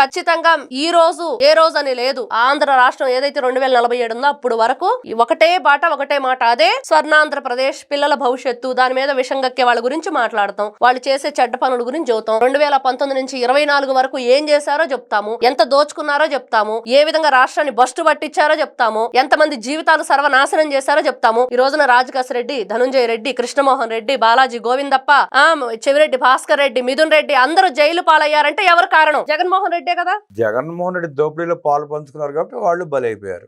ఖచ్చితంగా ఈ రోజు ఏ రోజు అని లేదు. ఆంధ్ర రాష్ట్రం ఏదైతే 2047 ఉందో అప్పుడు వరకు ఒకటే బాట ఒకటే మాట, అదే స్వర్ణాంధ్రప్రదేశ్, పిల్లల భవిష్యత్తు. దాని మీద విషం గక్కే వాళ్ళ గురించి మాట్లాడతాం, వాళ్ళు చేసే చెడ్డ పనుల గురించి చెబుతాం. 2019 నుంచి 24 వరకు ఏం చేశారో చెప్తాము, ఎంత దోచుకున్నారో చెప్తాము, ఏ విధంగా రాష్ట్రాన్ని బస్టు పట్టించారో చెప్తాము, ఎంతమంది జీవితాలు సర్వనాశనం చేశారో చెప్తాము. ఈ రోజున రాజకాశ్ రెడ్డి, ధనుంజయ రెడ్డి, కృష్ణమోహన్ రెడ్డి, బాలాజీ గోవిందప్ప, చెవిరెడ్డి భాస్కర్ రెడ్డి, మిథున్ రెడ్డి అందరూ జైలు పాలయ్యారంటే ఎవరు కారణం? జగన్మోహన్ రెడ్డే కదా. జగన్మోహన్ రెడ్డి దోపిడీలో పాలు పంచుకున్నారు కాబట్టి వాళ్ళు బలైపోయారు.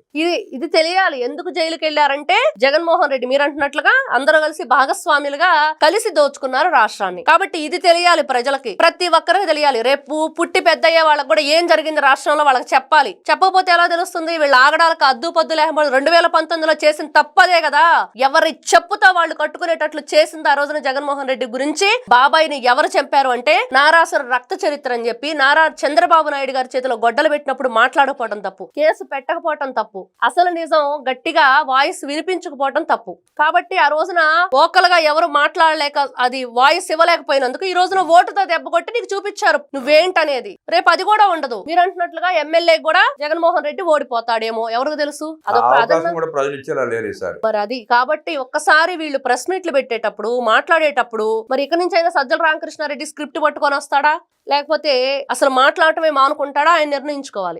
ఇది తెలియాలి. ఎందుకు జైలుకి వెళ్లారంటే జగన్మోహన్ రెడ్డి మీరు అంటున్నట్లుగా అందరూ కలిసి భాగస్వాములుగా కలిసి దోచుకున్నారు రాష్ట్రాన్ని. కాబట్టి ఇది తెలియాలి ప్రజలకి, ప్రతి ఒక్కరికి తెలియాలి. రేపు పుట్టి పెద్దయ్యే వాళ్ళకి కూడా ఏం జరిగింది రాష్ట్రంలో వాళ్ళకి చెప్పాలి. చెప్పకపోతే ఎలా తెలుస్తుంది? వీళ్ళు ఆగడాలకు అద్దు పద్దు లేకపోతే 2019లో చేసిన తప్పదే కదా. ఎవరి చెప్పుతో వాళ్ళు కట్టుకునేటట్లు చేసింది ఆ రోజున జగన్మోహన్ రెడ్డి గురించి. బాబాయిని ఎవరు చంపారు అంటే నారాసుర రక్త చరిత్ర అని చెప్పి నారా చంద్రబాబు నాయుడు గారి చేతిలో గొడ్డలు పెట్టినప్పుడు మాట్లాడకపోవడం తప్పు, కేసు పెట్టకపోవడం తప్పు, అసలు నిజం గట్టిగా వాయిస్ వినిపించకపోవడం తప్పు. కాబట్టి ఆ రోజున ఓకల్ గా ఎవరు మాట్లాడలేక అది వాయిస్ ఇవ్వలేకపోయినందుకు ఈ రోజున ఓటుతో దెబ్బ కొట్టి నీకు చూపించారు నువ్వేంటనేది. రేపు అది కూడా ఉండదు. మీరు అంటున్నట్లుగా ఎమ్మెల్యే కూడా జగన్మోహన్ రెడ్డి ఓడిపోతాడేమో, ఎవరికి తెలుసు? మరి అది కాబట్టి ఒక్కసారి వీళ్ళు ప్రెస్ మీట్లు పెట్టేటప్పుడు మాట్లాడేటప్పుడు మరి ఇక్కడి నుంచి అయినా సజ్జల రామకృష్ణారెడ్డి స్క్రిప్ట్ పట్టుకొని వస్తాడా, లేకపోతే అసలు మాట్లాడటమే మానుకుంటాడా ఆయన నిర్ణయించుకోవాలి.